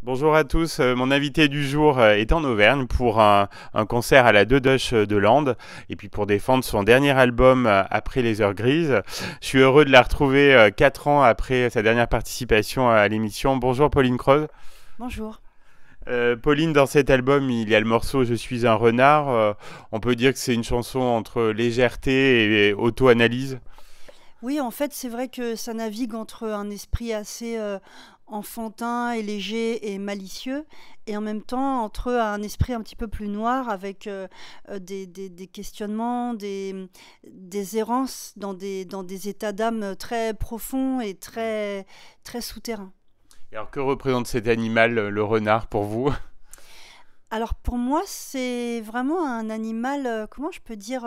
Bonjour à tous, mon invité du jour est en Auvergne pour un concert à la Dodoche de Landes et puis pour défendre son dernier album après les heures grises. Je suis heureux de la retrouver 4 ans après sa dernière participation à l'émission. Bonjour Pauline Croze. Bonjour. Pauline, dans cet album, il y a le morceau Je suis un renard. On peut dire que c'est une chanson entre légèreté et auto-analyse. Oui, en fait, c'est vrai que ça navigue entre un esprit assez enfantin et léger et malicieux, et en même temps entre un esprit un petit peu plus noir avec des questionnements, des errances dans des états d'âme très profonds et très souterrains. Et alors que représente cet animal, le renard, pour vous? Alors pour moi, c'est vraiment un animal, comment je peux dire,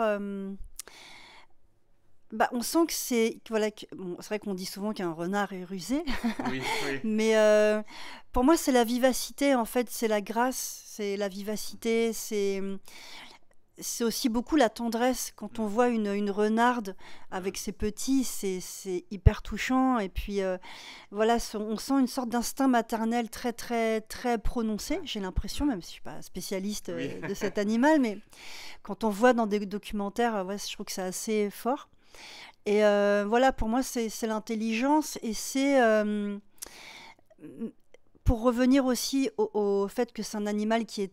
bah, on sent que voilà, bon, c'est vrai qu'on dit souvent qu'un renard est rusé, Oui, oui. mais pour moi, c'est la vivacité, en fait, c'est la grâce, c'est la vivacité, c'est aussi beaucoup la tendresse. Quand on voit une renarde avec ses petits, c'est hyper touchant. Et puis, voilà, on sent une sorte d'instinct maternel très, très, très prononcé, j'ai l'impression, même si je suis pas spécialiste Oui. de cet animal, mais quand on voit dans des documentaires, ouais, je trouve que c'est assez fort. Et voilà, pour moi, c'est l'intelligence et c'est pour revenir aussi au fait que c'est un animal qui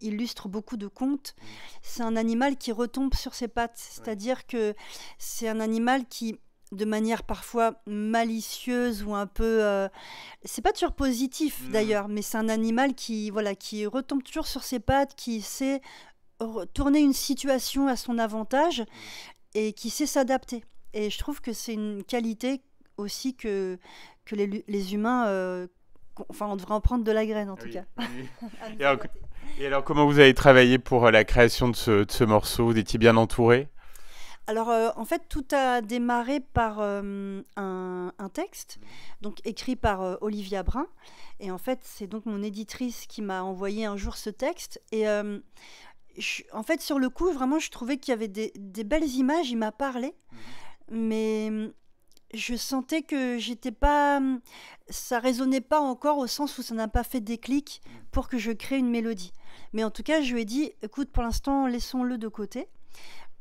illustre beaucoup de contes. C'est un animal qui retombe sur ses pattes, Ouais. c'est-à-dire que c'est un animal qui, de manière parfois malicieuse ou un peu, c'est pas toujours positif Mhm. d'ailleurs, mais c'est un animal qui, voilà, qui retombe toujours sur ses pattes, qui sait tourner une situation à son avantage et qui sait s'adapter. Et je trouve que c'est une qualité aussi que les humains, enfin, on devrait en prendre de la graine en tout Oui, cas, oui. à nous Et alors, adapter. comment vous avez travaillé pour la création de ce morceau? Vous étiez bien entouré? Alors, en fait, tout a démarré par un texte, donc écrit par Olivia Brun. Et en fait, c'est donc mon éditrice qui m'a envoyé un jour ce texte. Et en fait, sur le coup, vraiment, je trouvais qu'il y avait des belles images. Il m'a parlé, Mhm. mais je sentais que j'étais pas, ça résonnait pas encore au sens où ça n'a pas fait déclic pour que je crée une mélodie. Mais en tout cas, je lui ai dit, écoute, pour l'instant, laissons-le de côté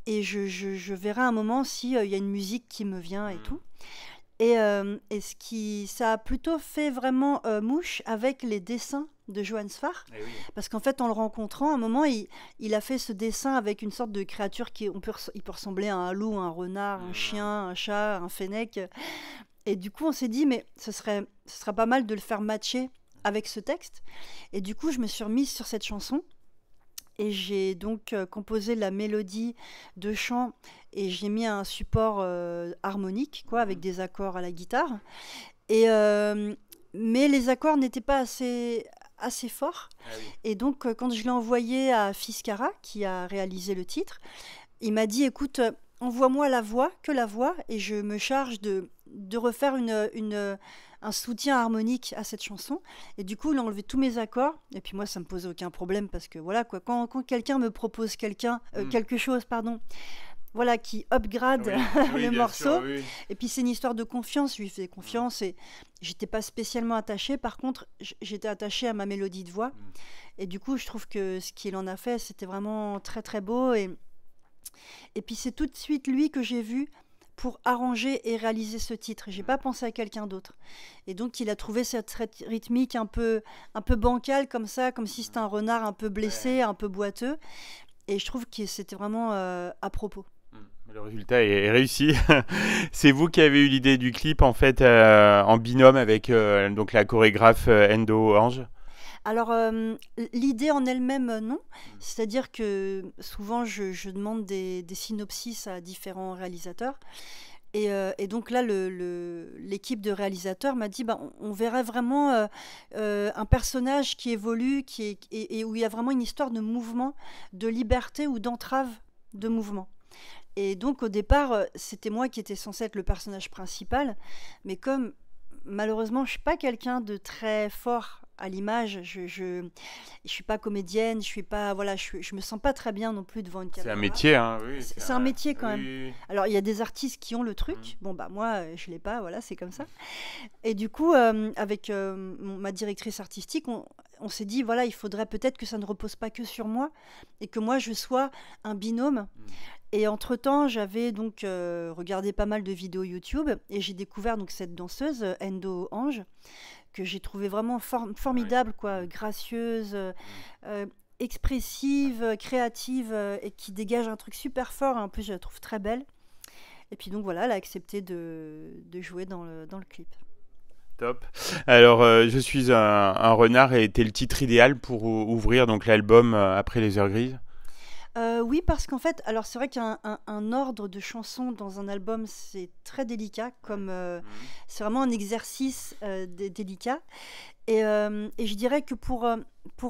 et je verrai un moment si il y a une musique qui me vient et Mhm. tout. Et ça a plutôt fait vraiment mouche avec les dessins de Johann Sfar, Eh oui. parce qu'en fait, en le rencontrant, à un moment, il a fait ce dessin avec une sorte de créature il peut ressembler à un loup, un renard, un chien, Mhm. un chat, un fennec. Et du coup, on s'est dit, mais ce serait pas mal de le faire matcher avec ce texte. Et du coup, je me suis remise sur cette chanson. Et j'ai donc composé la mélodie de chant et j'ai mis un support harmonique, quoi, avec Mhm. des accords à la guitare. Et, mais les accords n'étaient pas assez forts. Ah oui. Et donc, quand je l'ai envoyé à Fiskara, qui a réalisé le titre, il m'a dit, écoute, envoie-moi la voix, que la voix, et je me charge de refaire un soutien harmonique à cette chanson. Et du coup, il a enlevé tous mes accords. Et puis moi, ça me posait aucun problème parce que voilà quoi, quand quelqu'un me propose Mhm. quelque chose, pardon, voilà, qui upgrade Oui, oui, le bien sûr, morceau. oui. Et puis c'est une histoire de confiance. Je lui fais Mhm. confiance et j'étais pas spécialement attachée. Par contre, j'étais attachée à ma mélodie de voix. Mhm. Et du coup, je trouve que ce qu'il en a fait, c'était vraiment très très beau. Et puis c'est tout de suite lui que j'ai vu pour arranger et réaliser ce titre. J'ai pas pensé à quelqu'un d'autre. Et donc il a trouvé cette rythmique un peu bancale comme ça, comme si c'était un renard un peu blessé, Ouais. un peu boiteux. Et je trouve que c'était vraiment à propos. Le résultat est réussi. C'est vous qui avez eu l'idée du clip en fait en binôme avec donc la chorégraphe Endo Ange. Alors, l'idée en elle-même, non. C'est-à-dire que souvent, je demande des synopsis à différents réalisateurs. Et donc là, l'équipe de réalisateurs m'a dit, bah, on verrait vraiment un personnage qui évolue, et où il y a vraiment une histoire de mouvement, de liberté ou d'entrave de mouvement. Et donc au départ, c'était moi qui étais censée être le personnage principal, mais comme malheureusement je suis pas quelqu'un de très fort à l'image. Je suis pas comédienne, je suis pas, voilà, je me sens pas très bien non plus devant une C'est un caméra. métier, hein, oui. C'est un métier quand même. Oui, Alors, il y a des artistes qui ont le oui. truc. Bon, bah, moi, je l'ai pas, voilà, c'est comme ça. Et du coup, avec ma directrice artistique, on s'est dit, voilà, il faudrait peut-être que ça ne repose pas que sur moi et que moi, je sois un binôme. Mm. Et entre-temps, j'avais donc regardé pas mal de vidéos YouTube et j'ai découvert donc cette danseuse, Endo Ange, que j'ai trouvée vraiment formidable, quoi, gracieuse, expressive, créative et qui dégage un truc super fort. Et en plus, je la trouve très belle. Et puis donc voilà, elle a accepté de jouer dans le clip. Top. Alors, je suis un renard et était le titre idéal pour ouvrir donc l'album après les heures grises. Oui, parce qu'en fait, alors c'est vrai qu'un ordre de chansons dans un album, c'est très délicat, comme c'est vraiment un exercice délicat. Et je dirais que pour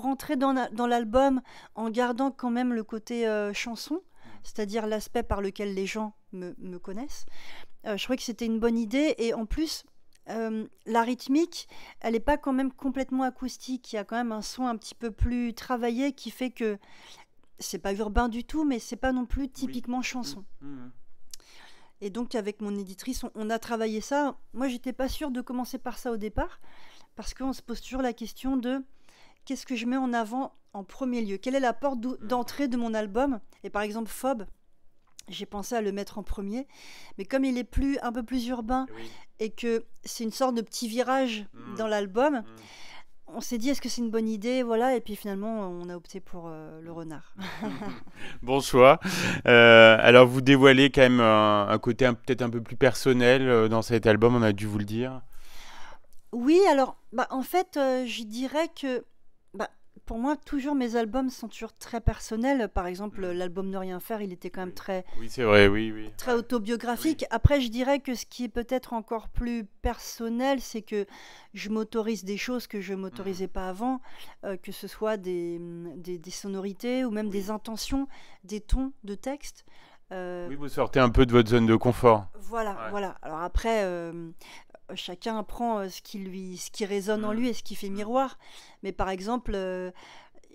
entrer dans l'album en gardant quand même le côté chanson, c'est-à-dire l'aspect par lequel les gens me connaissent, je trouvais que c'était une bonne idée. Et en plus, la rythmique, elle n'est pas quand même complètement acoustique. Il y a quand même un son un petit peu plus travaillé qui fait que c'est pas urbain du tout, mais c'est pas non plus typiquement chanson. Et donc avec mon éditrice, on a travaillé ça. Moi, j'étais pas sûre de commencer par ça au départ, parce qu'on se pose toujours la question de qu'est-ce que je mets en avant en premier lieu? Quelle est la porte d'entrée de mon album? Et par exemple, Phobe, j'ai pensé à le mettre en premier, mais comme il est un peu plus urbain et que c'est une sorte de petit virage dans l'album, on s'est dit est-ce que c'est une bonne idée, voilà, et puis finalement on a opté pour le renard. Bon choix. Alors vous dévoilez quand même un côté peut-être un peu plus personnel dans cet album, on a dû vous le dire. Oui, alors en fait je dirais que pour moi toujours mes albums sont toujours très personnels. Par exemple l'album Ne rien faire, il était quand même très, Oui, c'est vrai, oui. très autobiographique. Oui. Après je dirais que ce qui est peut-être encore plus personnel, c'est que je m'autorise des choses que je ne m'autorisais pas avant, que ce soit des sonorités ou même des intentions, des tons de texte. Oui, vous sortez un peu de votre zone de confort. Voilà. Alors après, chacun prend ce qui résonne en lui et ce qui fait miroir. Mais par exemple,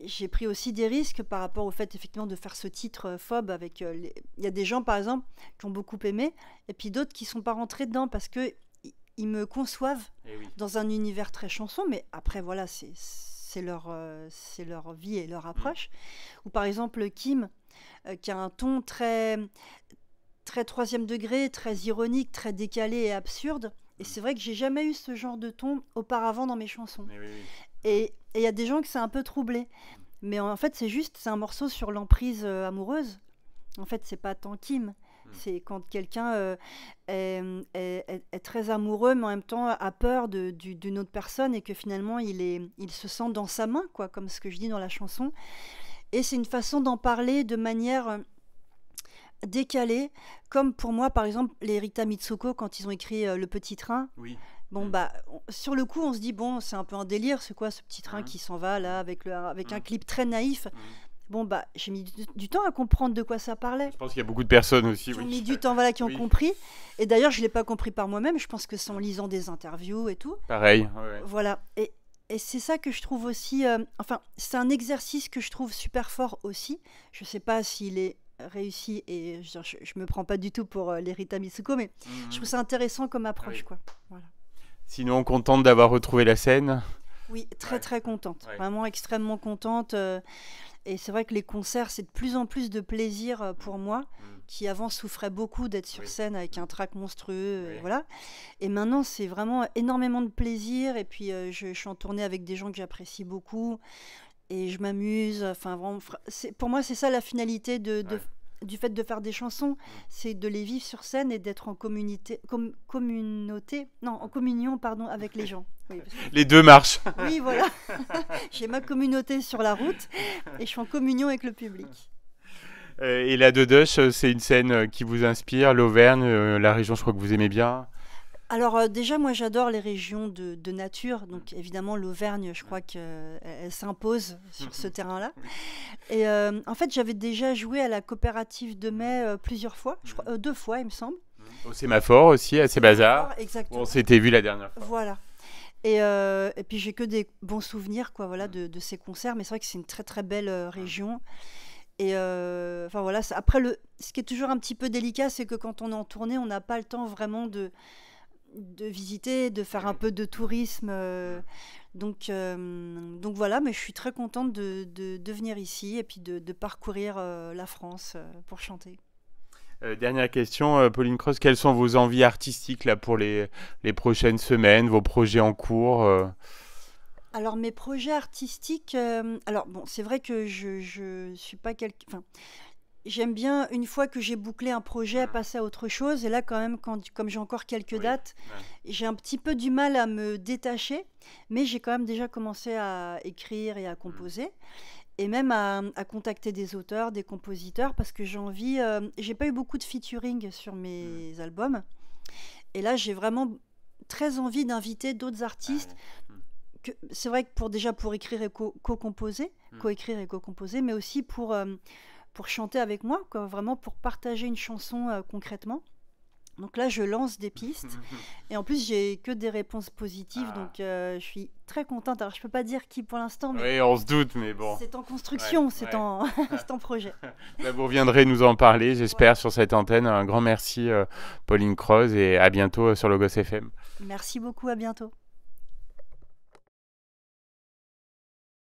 j'ai pris aussi des risques par rapport au fait effectivement de faire ce titre Phobe avec il y a des gens par exemple qui ont beaucoup aimé et puis d'autres qui sont pas rentrés dedans parce que ils me conçoivent dans un univers très chanson, mais après voilà, c'est leur vie et leur approche. Ou par exemple Kim qui a un ton très très troisième degré, très ironique, très décalé et absurde. Et c'est vrai que j'ai jamais eu ce genre de ton auparavant dans mes chansons. Et il y a des gens que c'est un peu troublé. Mais en fait, c'est un morceau sur l'emprise amoureuse. En fait, c'est pas tant Kim. C'est quand quelqu'un est très amoureux, mais en même temps a peur d'une autre personne et que finalement, il se sent dans sa main, quoi, comme ce que je dis dans la chanson. Et c'est une façon d'en parler de manière décalée, comme pour moi, par exemple, les Rita Mitsuko, quand ils ont écrit Le Petit Train. Oui. Bon, sur le coup, on se dit, bon, c'est un peu un délire, c'est quoi ce petit train qui s'en va, là, avec un clip très naïf. Bon, j'ai mis du temps à comprendre de quoi ça parlait. Je pense qu'il y a beaucoup de personnes aussi. Qui ont mis du temps, voilà, qui ont compris. Et d'ailleurs, je ne l'ai pas compris par moi-même, je pense que c'est en lisant des interviews et tout. Pareil. Voilà. Et c'est ça que je trouve aussi... enfin, c'est un exercice que je trouve super fort aussi. Je ne sais pas s'il est réussi, et je me prends pas du tout pour les Rita Mitsuko, mais je trouve ça intéressant comme approche, quoi. Voilà. Sinon, contente d'avoir retrouvé la scène? Oui, très contente. Vraiment extrêmement contente. Et c'est vrai que les concerts, c'est de plus en plus de plaisir pour moi, qui avant souffrait beaucoup d'être sur scène avec un trac monstrueux. Voilà. Et maintenant, c'est vraiment énormément de plaisir. Et puis, je suis en tournée avec des gens que j'apprécie beaucoup. Et je m'amuse. Enfin, vraiment, pour moi, c'est ça la finalité du fait de faire des chansons. C'est de les vivre sur scène et d'être en communion, avec les gens. Oui, les deux marchent. Oui, voilà. J'ai ma communauté sur la route et je suis en communion avec le public. Et la Dodoche, c'est une scène qui vous inspire, l'Auvergne, la région, je crois que vous aimez bien. Alors déjà, moi j'adore les régions de nature, donc évidemment l'Auvergne, je crois qu'elle s'impose sur ce terrain-là. Et en fait, j'avais déjà joué à la coopérative de mai plusieurs fois, je crois, 2 fois il me semble. Au Sémaphore aussi, à Sébazaar. Exactement. On s'était vu la dernière fois. Voilà. Et puis j'ai que des bons souvenirs, quoi, voilà, de ces concerts. Mais c'est vrai que c'est une très très belle région. Et enfin voilà, après, ce qui est toujours un petit peu délicat, c'est que quand on est en tournée, on n'a pas le temps vraiment de visiter, de faire un peu de tourisme. Donc voilà, mais je suis très contente de venir ici et puis de parcourir la France pour chanter. Dernière question, Pauline Cross, quelles sont vos envies artistiques là pour les prochaines semaines, vos projets en cours Alors mes projets artistiques, alors bon, c'est vrai que je suis pas quelqu'un, enfin, j'aime bien une fois que j'ai bouclé un projet passer à autre chose. Et là quand même, comme j'ai encore quelques Oui. dates, j'ai un petit peu du mal à me détacher, mais j'ai quand même déjà commencé à écrire et à composer. Et même à contacter des auteurs, des compositeurs, parce que j'ai envie. J'ai pas eu beaucoup de featuring sur mes albums, et là j'ai vraiment très envie d'inviter d'autres artistes. C'est vrai que pour écrire et co-composer, coécrire et co-composer, mais aussi pour chanter avec moi, quoi, vraiment pour partager une chanson concrètement. Donc là, je lance des pistes, et en plus, j'ai que des réponses positives, donc je suis très contente. Alors, je peux pas dire qui pour l'instant, mais Oui, on se doute, mais bon. c'est en construction, Ouais, c'est ouais. en, c'est en projet. Bah, vous reviendrez nous en parler, j'espère, Voilà. sur cette antenne. Un grand merci, Pauline Cross, et à bientôt sur Logos FM. Merci beaucoup, à bientôt.